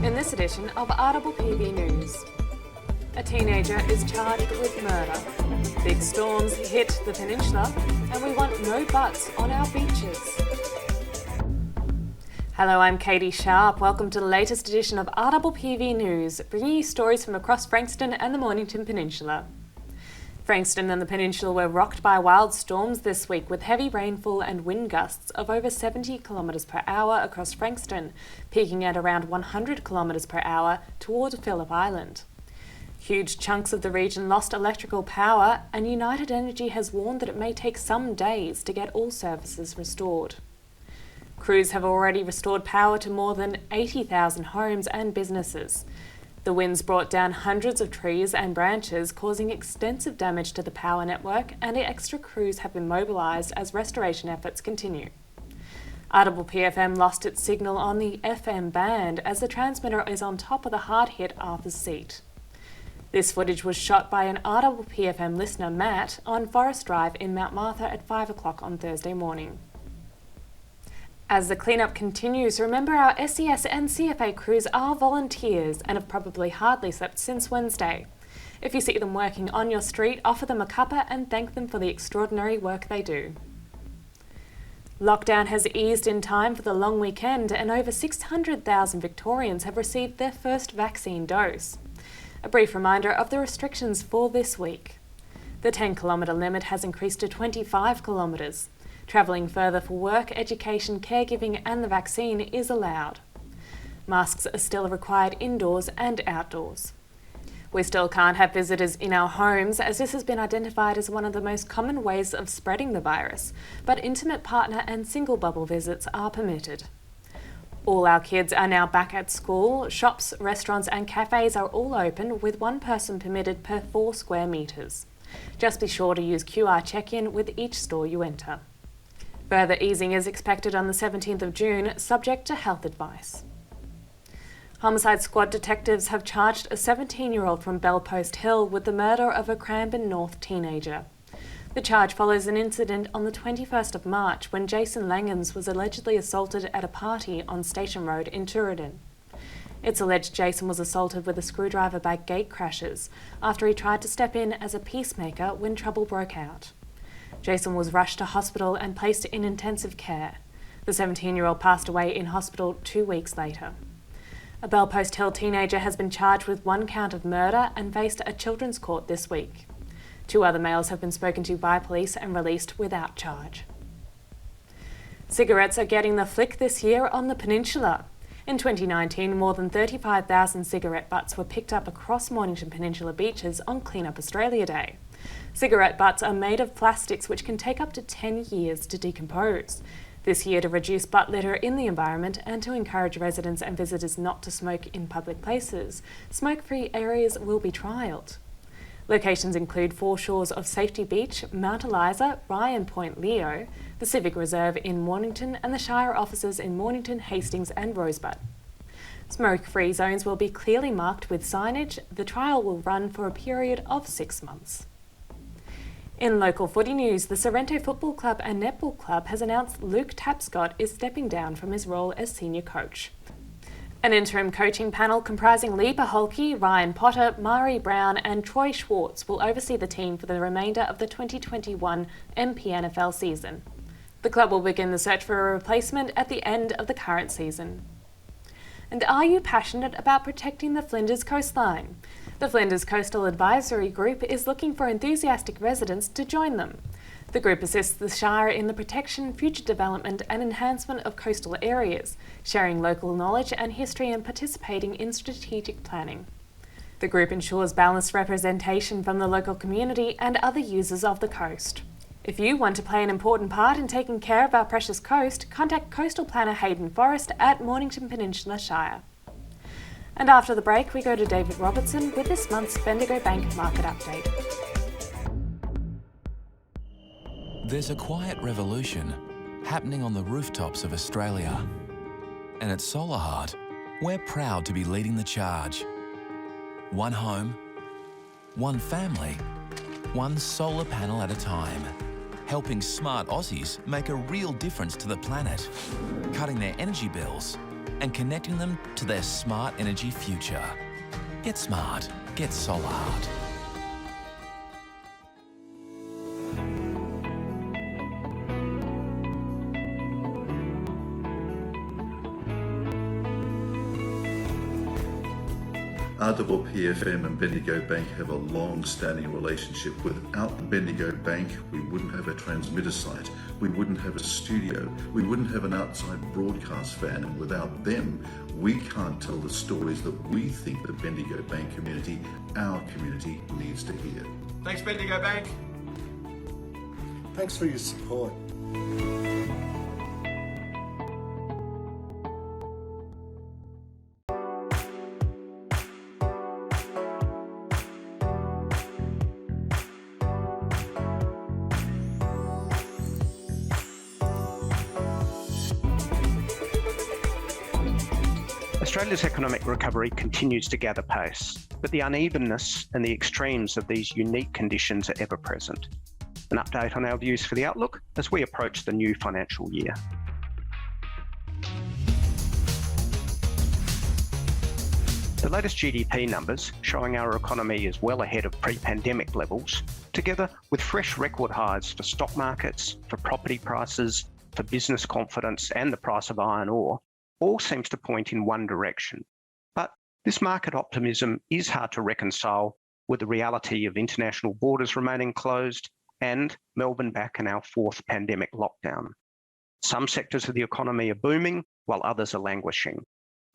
In this edition of RPPV News, a teenager is charged with murder. Big storms hit the peninsula and we want no butts on our beaches. Hello, I'm Catie Sharp. Welcome to the latest edition of RPPV News, bringing you stories from across Frankston and the Mornington Peninsula. Frankston and the peninsula were rocked by wild storms this week with heavy rainfall and wind gusts of over 70 kilometres per hour across Frankston, peaking at around 100 kilometres per hour toward Phillip Island. Huge chunks of the region lost electrical power, and United Energy has warned that it may take some days to get all services restored. Crews have already restored power to more than 80,000 homes and businesses. The winds brought down hundreds of trees and branches, causing extensive damage to the power network, and extra crews have been mobilised as restoration efforts continue. RPPFM lost its signal on the FM band as the transmitter is on top of the hard-hit Arthur's Seat. This footage was shot by an RPPFM listener, Matt, on Forest Drive in Mount Martha at 5 o'clock on Thursday morning. As the cleanup continues, remember our SES and CFA crews are volunteers and have probably hardly slept since Wednesday. If you see them working on your street, offer them a cuppa and thank them for the extraordinary work they do. Lockdown has eased in time for the long weekend and over 600,000 Victorians have received their first vaccine dose. A brief reminder of the restrictions for this week. The 10-kilometre limit has increased to 25 kilometres. Travelling further for work, education, caregiving and the vaccine is allowed. Masks are still required indoors and outdoors. We still can't have visitors in our homes as this has been identified as one of the most common ways of spreading the virus, but intimate partner and single bubble visits are permitted. All our kids are now back at school. Shops, restaurants and cafes are all open with one person permitted per 4 square metres. Just be sure to use QR check-in with each store you enter. Further easing is expected on the 17th of June, subject to health advice. Homicide Squad detectives have charged a 17-year-old from Bellpost Hill with the murder of a Cranbourne North teenager. The charge follows an incident on the 21st of March when Jason Langens was allegedly assaulted at a party on Station Road in Turadin. It's alleged Jason was assaulted with a screwdriver by gate crashers after he tried to step in as a peacemaker when trouble broke out. Jason was rushed to hospital and placed in intensive care. The 17-year-old passed away in hospital 2 weeks later. A Bellpost Hill teenager has been charged with 1 count of murder and faced a children's court this week. 2 other males have been spoken to by police and released without charge. Cigarettes are getting the flick this year on the peninsula. In 2019, more than 35,000 cigarette butts were picked up across Mornington Peninsula beaches on Clean Up Australia Day. Cigarette butts are made of plastics which can take up to 10 years to decompose. This year, to reduce butt litter in the environment and to encourage residents and visitors not to smoke in public places, smoke-free areas will be trialled. Locations include foreshores of Safety Beach, Mount Eliza, Ryan Point Leo, the Civic Reserve in Mornington and the Shire offices in Mornington, Hastings and Rosebud. Smoke-free zones will be clearly marked with signage. The trial will run for a period of 6 months. In local footy news, the Sorrento Football Club and Netball Club has announced Luke Tapscott is stepping down from his role as senior coach. An interim coaching panel comprising Lee Paholke, Ryan Potter, Mari Brown and Troy Schwartz will oversee the team for the remainder of the 2021 MPNFL season. The club will begin the search for a replacement at the end of the current season. And are you passionate about protecting the Flinders coastline? The Flinders Coastal Advisory Group is looking for enthusiastic residents to join them. The group assists the Shire in the protection, future development and enhancement of coastal areas, sharing local knowledge and history and participating in strategic planning. The group ensures balanced representation from the local community and other users of the coast. If you want to play an important part in taking care of our precious coast, contact Coastal Planner Hayden Forrest at Mornington Peninsula Shire. And after the break, we go to David Robertson with this month's Bendigo Bank Market Update. There's a quiet revolution happening on the rooftops of Australia. And at Solar Heart, we're proud to be leading the charge. One home, one family, one solar panel at a time. Helping smart Aussies make a real difference to the planet, cutting their energy bills and connecting them to their smart energy future. Get smart. Get solar hard. RPPV and Bendigo Bank have a long-standing relationship. Without Bendigo Bank, we wouldn't have a transmitter site, we wouldn't have a studio, we wouldn't have an outside broadcast van, and without them, we can't tell the stories that we think the Bendigo Bank community, our community, needs to hear. Thanks, Bendigo Bank. Thanks for your support. Australia's economic recovery continues to gather pace, but the unevenness and the extremes of these unique conditions are ever present. An update on our views for the outlook as we approach the new financial year. The latest GDP numbers showing our economy is well ahead of pre-pandemic levels, together with fresh record highs for stock markets, for property prices, for business confidence and the price of iron ore, all seems to point in one direction. But this market optimism is hard to reconcile with the reality of international borders remaining closed and Melbourne back in our fourth pandemic lockdown. Some sectors of the economy are booming while others are languishing,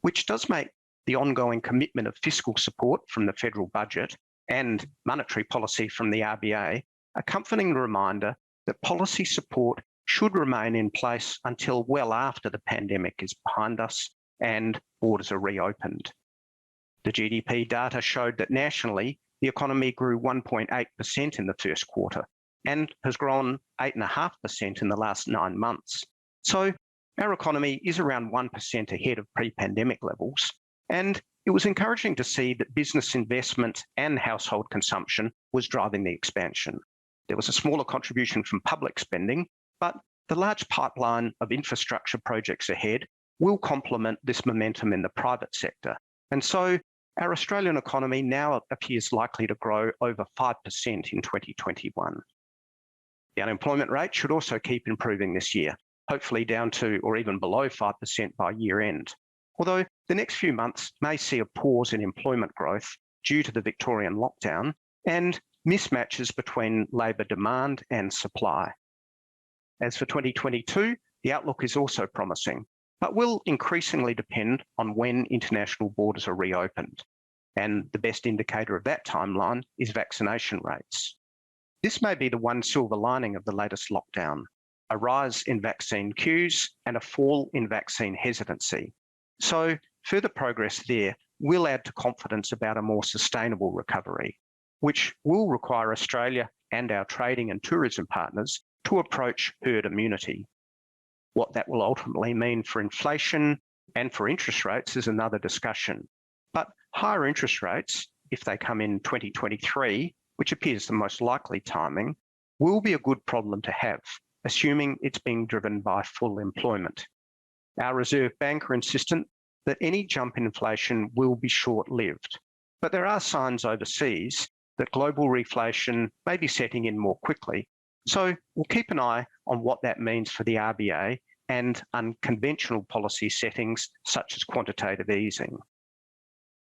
which does make the ongoing commitment of fiscal support from the federal budget and monetary policy from the RBA a comforting reminder that policy support should remain in place until well after the pandemic is behind us and borders are reopened. The GDP data showed that nationally, the economy grew 1.8% in the first quarter and has grown 8.5% in the last 9 months. So our economy is around 1% ahead of pre-pandemic levels, and it was encouraging to see that business investment and household consumption was driving the expansion. There was a smaller contribution from public spending, but the large pipeline of infrastructure projects ahead will complement this momentum in the private sector. And so our Australian economy now appears likely to grow over 5% in 2021. The unemployment rate should also keep improving this year, hopefully down to or even below 5% by year end. Although the next few months may see a pause in employment growth due to the Victorian lockdown and mismatches between labour demand and supply. As for 2022, the outlook is also promising, but will increasingly depend on when international borders are reopened. And the best indicator of that timeline is vaccination rates. This may be the one silver lining of the latest lockdown, a rise in vaccine queues and a fall in vaccine hesitancy. So further progress there will add to confidence about a more sustainable recovery, which will require Australia and our trading and tourism partners to approach herd immunity. What that will ultimately mean for inflation and for interest rates is another discussion. But higher interest rates, if they come in 2023, which appears the most likely timing, will be a good problem to have, assuming it's being driven by full employment. Our Reserve Bank are insistent that any jump in inflation will be short-lived, but there are signs overseas that global reflation may be setting in more quickly. So we'll keep an eye on what that means for the RBA and unconventional policy settings such as quantitative easing.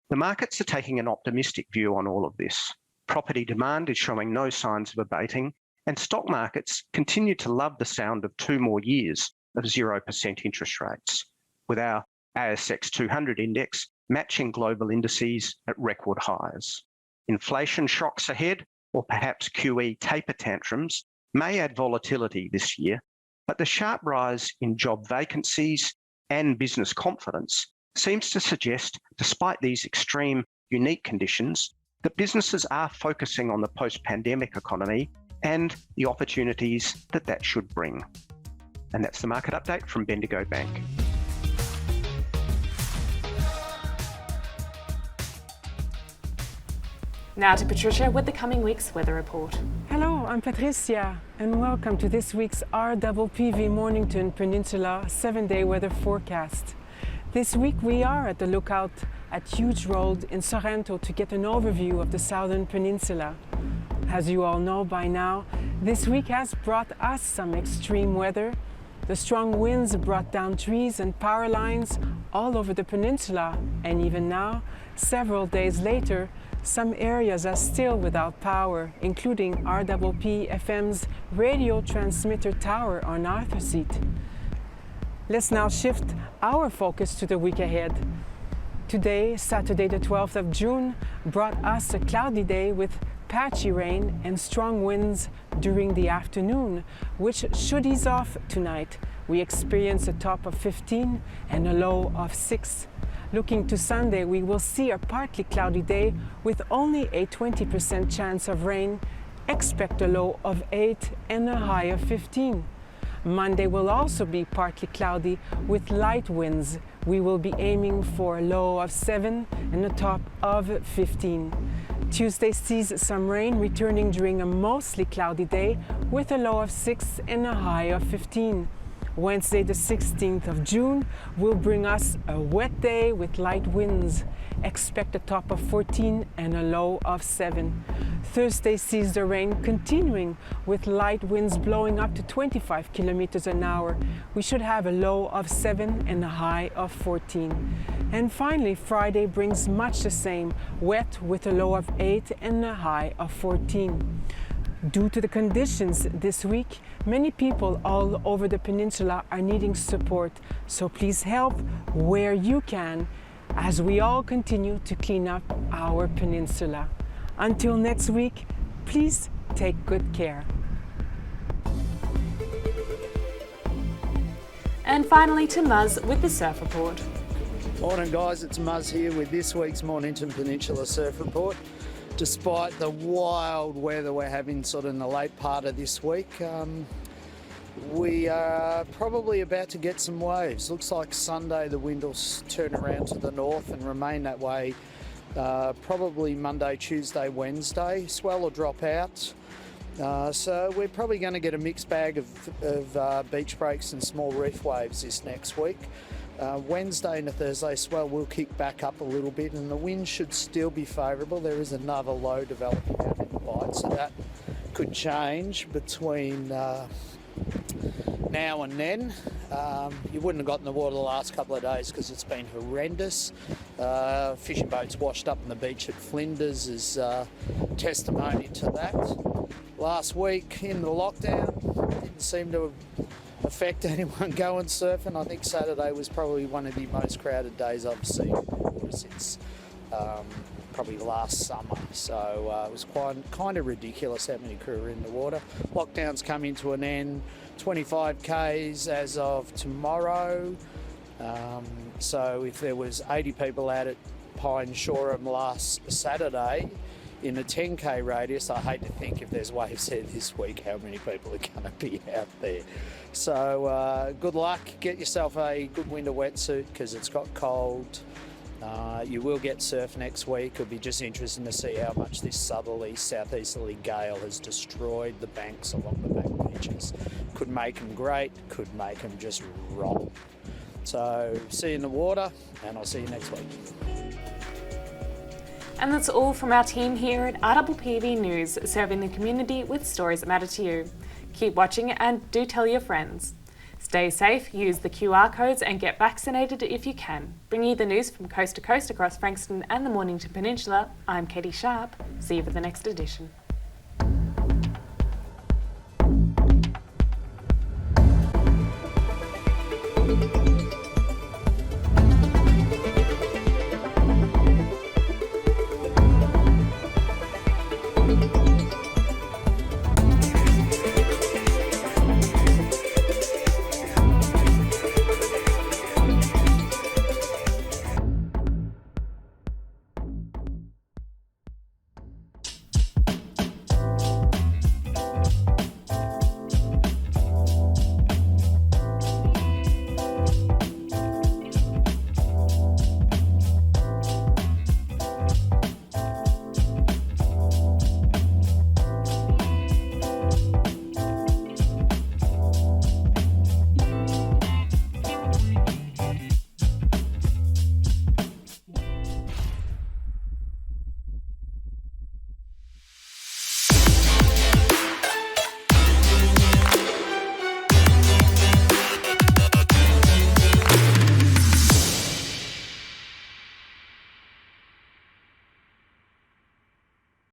The markets are taking an optimistic view on all of this. Property demand is showing no signs of abating, and stock markets continue to love the sound of 2 more years of 0% interest rates, with our ASX 200 index matching global indices at record highs. Inflation shocks ahead, or perhaps QE taper tantrums, may add volatility this year, but the sharp rise in job vacancies and business confidence seems to suggest, despite these extreme, unique conditions, that businesses are focusing on the post-pandemic economy and the opportunities that that should bring. And that's the market update from Bendigo Bank. Now to Patricia with the coming week's weather report. Hello, I'm Patricia, and welcome to this week's RPPV Mornington Peninsula 7-day weather forecast. This week we are at the lookout at Huge Road in Sorrento to get an overview of the southern peninsula. As you all know by now, this week has brought us some extreme weather. The strong winds brought down trees and power lines all over the peninsula, and even now, several days later, some areas are still without power, including RPPV's radio transmitter tower on Arthur Seat. Let's now shift our focus to the week ahead. Today, Saturday the 12th of June, brought us a cloudy day with patchy rain and strong winds during the afternoon, which should ease off tonight. We experience a top of 15 and a low of 6. Looking to Sunday, we will see a partly cloudy day with only a 20% chance of rain. Expect a low of 8 and a high of 15. Monday will also be partly cloudy with light winds. We will be aiming for a low of 7 and a top of 15. Tuesday sees some rain returning during a mostly cloudy day with a low of 6 and a high of 15. Wednesday the 16th of June will bring us a wet day with light winds. Expect a top of 14 and a low of 7. Thursday sees the rain continuing with light winds blowing up to 25 kilometers an hour. We should have a low of 7 and a high of 14. And finally, Friday brings much the same, wet with a low of 8 and a high of 14. Due to the conditions this week, many people all over the peninsula are needing support, so please help where you can as we all continue to clean up our peninsula. Until next week, please take good care. And finally to Muzz with the Surf Report. Morning guys, it's Muzz here with this week's Mornington Peninsula Surf Report. Despite the wild weather we're having sort of in the late part of this week, we are probably about to get some waves. Looks like Sunday the wind will turn around to the north and remain that way probably Monday, Tuesday, Wednesday. Swell will drop out. So we're probably going to get a mixed bag of beach breaks and small reef waves this next week. Wednesday and Thursday swell will kick back up a little bit and the wind should still be favourable. There is another low developing out in the bight, so that could change between now and then. You wouldn't have got in the water the last couple of days because it's been horrendous. Fishing boats washed up on the beach at Flinders is testimony to that. Last week in the lockdown, didn't seem to affect anyone going surfing. I think Saturday was probably one of the most crowded days I've seen since probably last summer. So it was kind of ridiculous how many crew were in the water. Lockdown's coming to an end, 25 Ks as of tomorrow. So if there was 80 people out at Pine Shoreham last Saturday, in a 10k radius, I hate to think if there's waves there this week how many people are going to be out there. So good luck, get yourself a good winter wetsuit because it's got cold. You will get surf next week. It'll be just interesting to see how much this southerly, southeasterly gale has destroyed the banks along the back beaches. Could make them great, could make them just rotten. So see you in the water and I'll see you next week. And that's all from our team here at RPPV News, serving the community with stories that matter to you. Keep watching and do tell your friends. Stay safe, use the QR codes and get vaccinated if you can. Bringing you the news from coast to coast across Frankston and the Mornington Peninsula, I'm Catie Sharp. See you for the next edition.